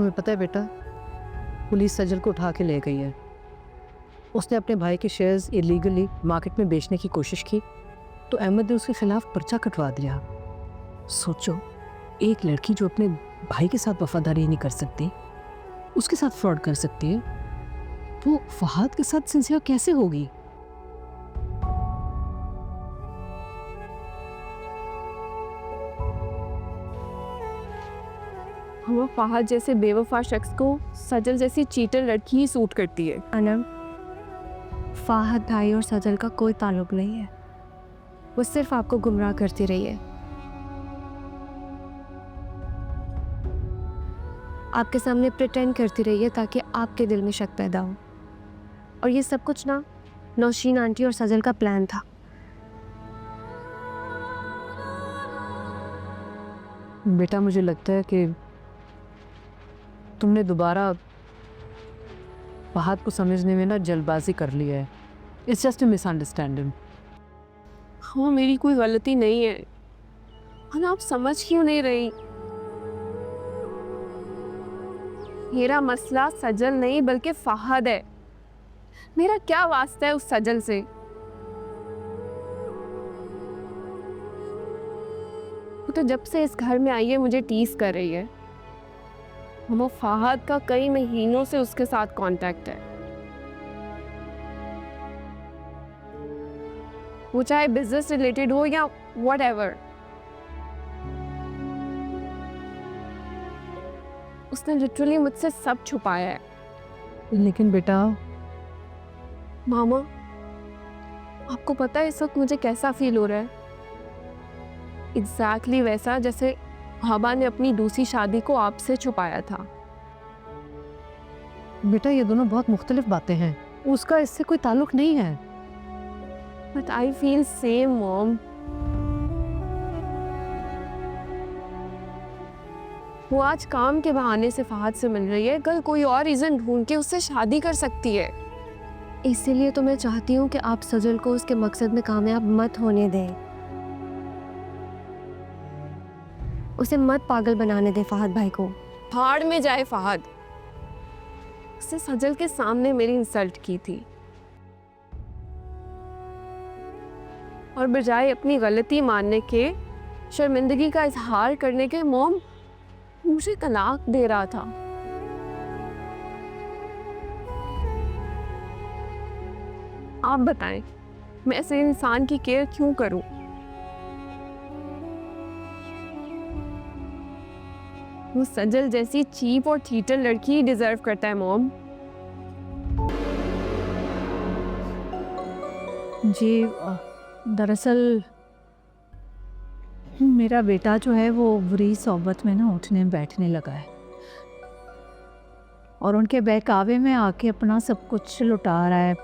तुम्हें पता है बेटा, पुलिस सजल को उठा के ले गई है। उसने अपने भाई के शेयर्स इलीगली मार्केट में बेचने की कोशिश की तो अहमद ने उसके खिलाफ पर्चा कटवा दिया। सोचो, एक लड़की जो अपने भाई के साथ वफादारी नहीं कर सकती, उसके साथ फ्रॉड कर सकती है, वो फहाद के साथ सिंसियर कैसे होगी? वो फहद जैसे बेवफा शख्स को सजल जैसी चीटर लड़की ही सूट करती है। अनम, फहद भाई और सजल का कोई ताल्लुक नहीं है। वो सिर्फ आपको गुमराह करती रही है। आपके सामने प्रिटेंड करती रही है ताकि आपके दिल में शक पैदा हो। और ये सब कुछ ना नौशीन आंटी और सजल का प्लान था। बेटा, मुझे लगता है कि तुमने दोबारा फहाद को समझने में ना जल्दबाजी कर ली है। It's just a misunderstanding. हाँ, मेरी कोई गलती नहीं है। हाँ, आप समझ क्यों नहीं रही? मेरा मसला सजल नहीं बल्कि फहद है। मेरा क्या वास्ता है उस सजल से? वो तो जब से इस घर में आई है मुझे टीज कर रही है। वो फहद का कई महीनों से उसके साथ कांटेक्ट है। वो चाहे बिजनेस रिलेटेड हो या व्हाटएवर। उसने लिटरली मुझसे सब छुपाया है। लेकिन बेटा, मामा, आपको पता है इस वक्त मुझे कैसा फील हो रहा है? एग्जैक्टली वैसा जैसे हबा ने अपनी दूसरी शादी को आपसे छुपाया था। बेटा, ये दोनों बहुत मुख्तलिफ बातें हैं। उसका इससे कोई ताल्लुक नहीं है। But I feel same mom. वो आज काम के बहाने से फहद से मिल रही है, कल कोई और रीजन ढूंढ के उससे शादी कर सकती है। इसीलिए तो मैं चाहती हूँ कि आप सजल को उसके मकसद में कामयाब मत होने दें। उसे मत पागल बनाने दें फहद भाई को। भाड़ में जाए फहद। उसने सजल के सामने मेरी इंसल्ट की थी और बजाय अपनी गलती मानने के, शर्मिंदगी का इजहार करने के, मॉम मुझे तलाक दे रहा था। आप बताएं, मैं ऐसे इंसान की केयर क्यों करूं? वो सजल जैसी चीप और चीटर लड़की ही डिजर्व करता है मॉम। जी, दरअसल मेरा बेटा जो है वो बुरी सोबत में ना उठने बैठने लगा है और उनके बहकावे में आके अपना सब कुछ लुटा रहा है।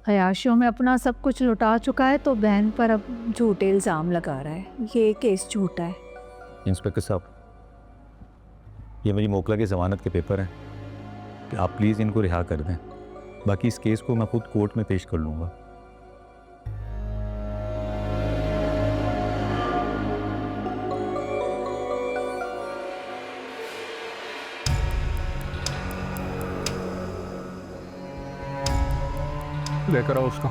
अयाशियों में अपना सब कुछ लुटा चुका है तो बहन पर अब झूठे इल्ज़ाम लगा रहा है। ये केस झूठा है। इंस्पेक्टर साहब, ये मेरी मोकला की ज़मानत के पेपर हैं कि आप प्लीज़ इनको रिहा कर दें। बाकी इस केस को मैं खुद कोर्ट में पेश कर लूँगा। लेकर आओ उसको।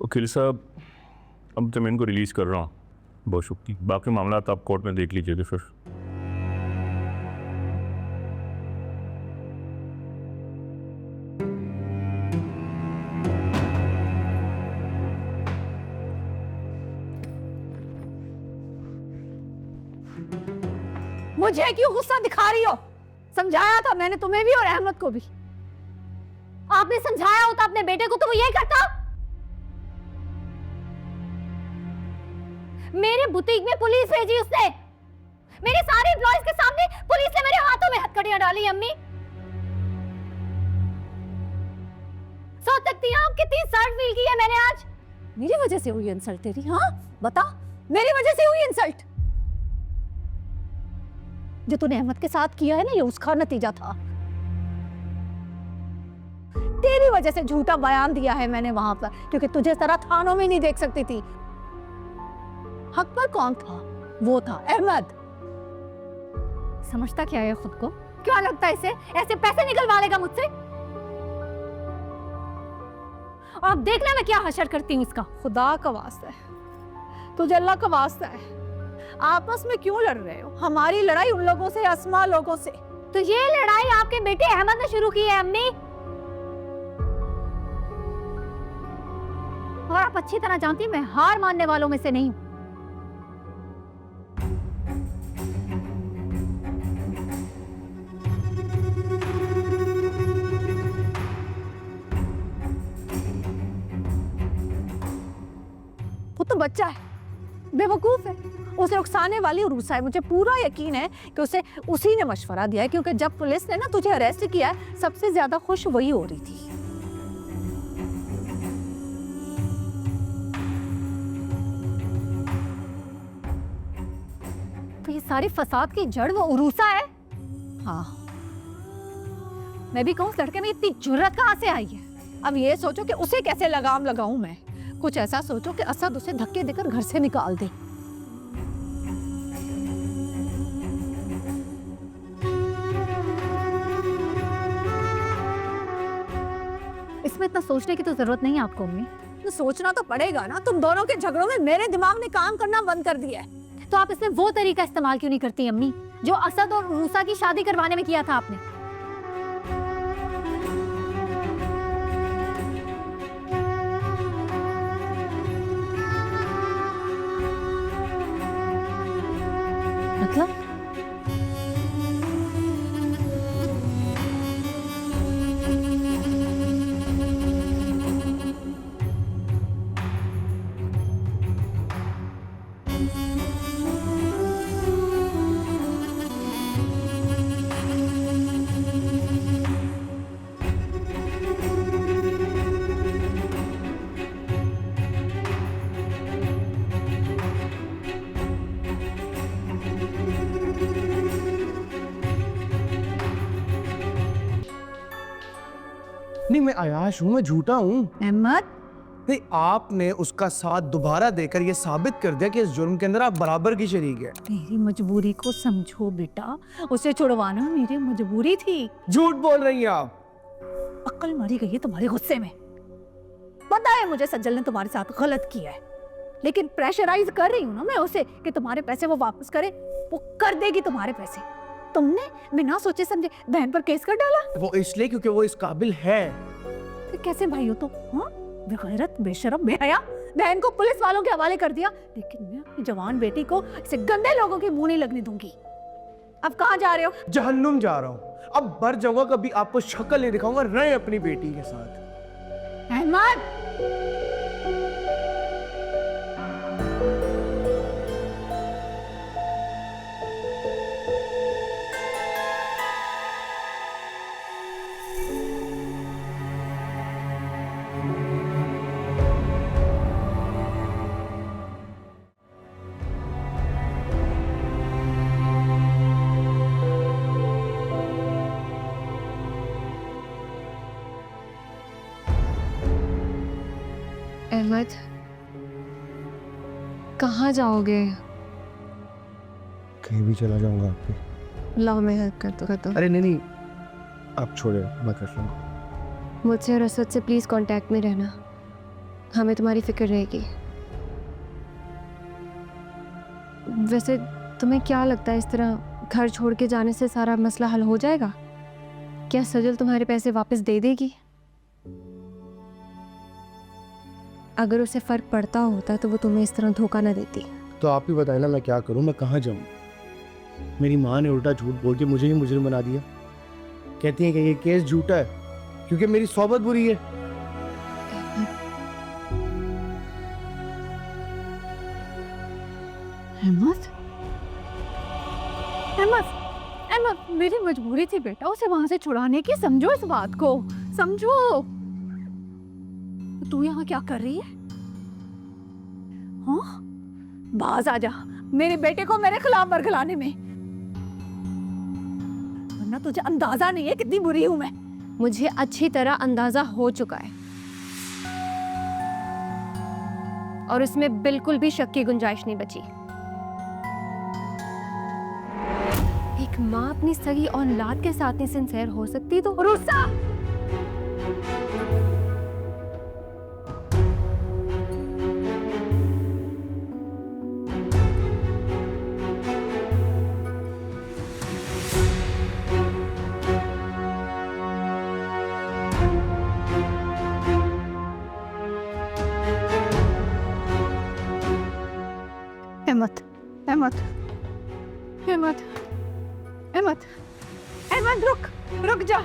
वकील साहब, अब तो मैं इनको रिलीज़ कर रहा हूँ। बहुत शुक्रिया। बाकी मामला आप कोर्ट में देख लीजिएगा फिर। मुझे क्यों गुस्सा दिखा रही हो? समझाया था मैंने तुम्हें भी और अहमद को भी। आपने समझाया होता अपने बेटे को तो वो यही करता। मेरे बुटीक में पुलिस भेजी उसने, मेरे सारे एम्प्लॉयज के सामने पुलिस ने मेरे हाथों में हथकड़ियां डाली। अम्मी सोच सकती हैं आप कितनी सर्ट फील की है मैंने आज। मेरी वजह से हुई इंसल्ट तेरी? हाँ बता, मेरी वजह से हुई इंसल्ट? जो तूने अहमद के साथ किया है ना, ये उसका नतीजा था। तेरी वजह से झूठा बयान दिया है मैंने वहां पर, क्योंकि तुझे इस तरह थानों में नहीं देख सकती थी। हक पर कौन था? वो था अहमद। समझता क्या है खुद को? क्या लगता है इसे ऐसे पैसे निकलवा लेगा मुझसे? और अब देखना मैं क्या हशर करती हूँ इसका। खुदा का वास्ता है, तुझे अल्लाह का वास्ता है, आपस में क्यों लड़ रहे हो? हमारी लड़ाई उन लोगों से, अस्मा लोगों से। तो ये लड़ाई आपके बेटे अहमद ने शुरू की है अम्मी, और आप अच्छी तरह जानती मैं हार मानने वालों में से नहीं हूं। वो तो बच्चा है, बेवकूफ है, उसे उकसाने वाली रूसा है। मुझे पूरा यकीन है कि उसे उसी ने मशवरा दिया है, क्योंकि जब पुलिस ने ना तुझे अरेस्ट किया है, सबसे ज्यादा खुश वही हो रही थी। तो ये सारे फसाद की जड़ वो उरूसा है। हाँ, मैं भी कहूँ इस लड़के में इतनी जुर्रत कहाँ से आई है? अब ये सोचो कि उसे कैसे लगाम लगाऊं मैं। कुछ ऐसा सोचो कि असद उसे धक्के देकर घर से निकाल दे। इसमें इतना सोचने की तो जरूरत नहीं है आपको अम्मी। तो सोचना तो पड़ेगा ना, तुम दोनों के झगड़ों में मेरे दिमाग ने काम करना बंद कर दिया है। तो आप इसमें वो तरीका इस्तेमाल क्यों नहीं करती अम्मी जो असद और रूसा की शादी करवाने में किया था आपने? मतलब नहीं, मैं अयाश हूँ, मैं झूठा हूँ। अहमद, नहीं, आपने उसका साथ दोबारा देकर ये साबित कर दिया कि इस जुर्म के अंदर आप बराबर की शरीक है। मेरी मजबूरी को समझो बेटा, उसे छुड़वाना मेरी मजबूरी थी। झूठ बोल रही हैं आप। अक्ल मारी गई है तुम्हारे गुस्से में। पता है मुझे सज्जल ने तुम्हारे साथ गलत किया है, लेकिन प्रेशराइज कर रही हूँ ना मैं उसे कि तुम्हारे पैसे वो वापस करे। वो कर देगी तुम्हारे पैसे। तुमने बिना सोचे समझे बहन पर केस कर डाला। वो इसलिए क्योंकि वो इस काबिल है। फिर कैसे भाई हो तुम? हाँ, बेगैरत, बेशरम, बेहया। बहन को पुलिस वालों के हवाले कर दिया, लेकिन मैं अपनी जवान बेटी को ऐसे गंदे लोगों के मुंह नहीं लगने दूंगी। अब कहाँ जा रहे हो? जहन्नुम जा रहा हूँ। अब भर जाऊंगा, कभी आपको शक्ल नहीं दिखाऊंगा। रहे अपनी बेटी के साथ। अहमद, अहमद कहाँ जाओगे? कहीं भी चला जाऊंगा आपके। लाओ मैं हेल्प कर दो। अरे नहीं, आप छोड़े, मैं कर लूंगा। मुझसे और असद से प्लीज़ कांटेक्ट में रहना, हमें तुम्हारी फिक्र रहेगी। वैसे तुम्हें क्या लगता है इस तरह घर छोड़ के जाने से सारा मसला हल हो जाएगा? क्या सजल तुम्हारे पैसे वापस दे देगी? अगर उसे फ़र्क पड़ता होता तो वो तुम्हें इस तरह धोखा ना देती। तो आप ही बताए ना, मैं क्या करूं, मैं कहाँ जाऊं? मेरी माँ ने उल्टा झूठ बोल के मुझे ही मुजरिम बना दिया। कहती है कि ये केस झूठा है क्योंकि मेरी सोबत बुरी है। अहमद, अहमद, अहमद, मेरी मजबूरी थी बेटा उसे वहां से छुड़ाने की। समझो इस बात को, समझो। तू यहाँ क्या कर रही है? हाँ, बाज आ जा मेरे बेटे को मेरे खिलाफ बरगलाने में, वरना तुझे अंदाजा नहीं है कितनी बुरी हूं मैं। मुझे अच्छी तरह अंदाजा हो चुका है और इसमें बिल्कुल भी शक की गुंजाइश नहीं बची। एक माँ अपनी सगी औलाद के साथ नहीं सिंसियर हो सकती तो रुस्सा, अहमद, अहमद, अहमद, अहमद, अहमद, रुक, रुक जा।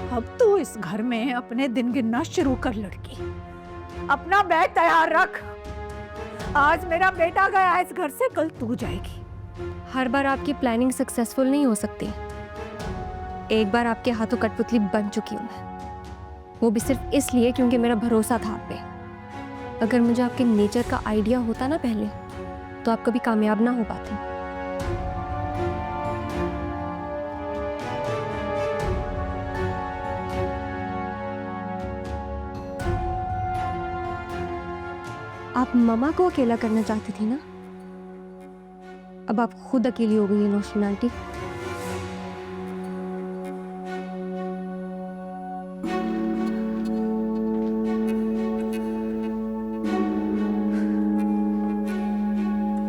अब तू इस घर में अपने दिन गिनना शुरू कर लड़की। अपना बैग तैयार रख। आज मेरा बेटा गया है इस घर से, कल तू जाएगी। हर बार आपकी प्लानिंग सक्सेसफुल नहीं हो सकती। एक बार आपके हाथों कठपुतली बन चुकी हूँ मैं, वो भी सिर्फ इसलिए क्योंकि मेरा भरोसा था आप पे। अगर मुझे आपके नेचर का आइडिया होता ना पहले, तो आप कभी कामयाब ना हो पाते। आप ममा को अकेला करना चाहती थी ना? अब आप खुद अकेली हो गई हैं नौशीन आंटी।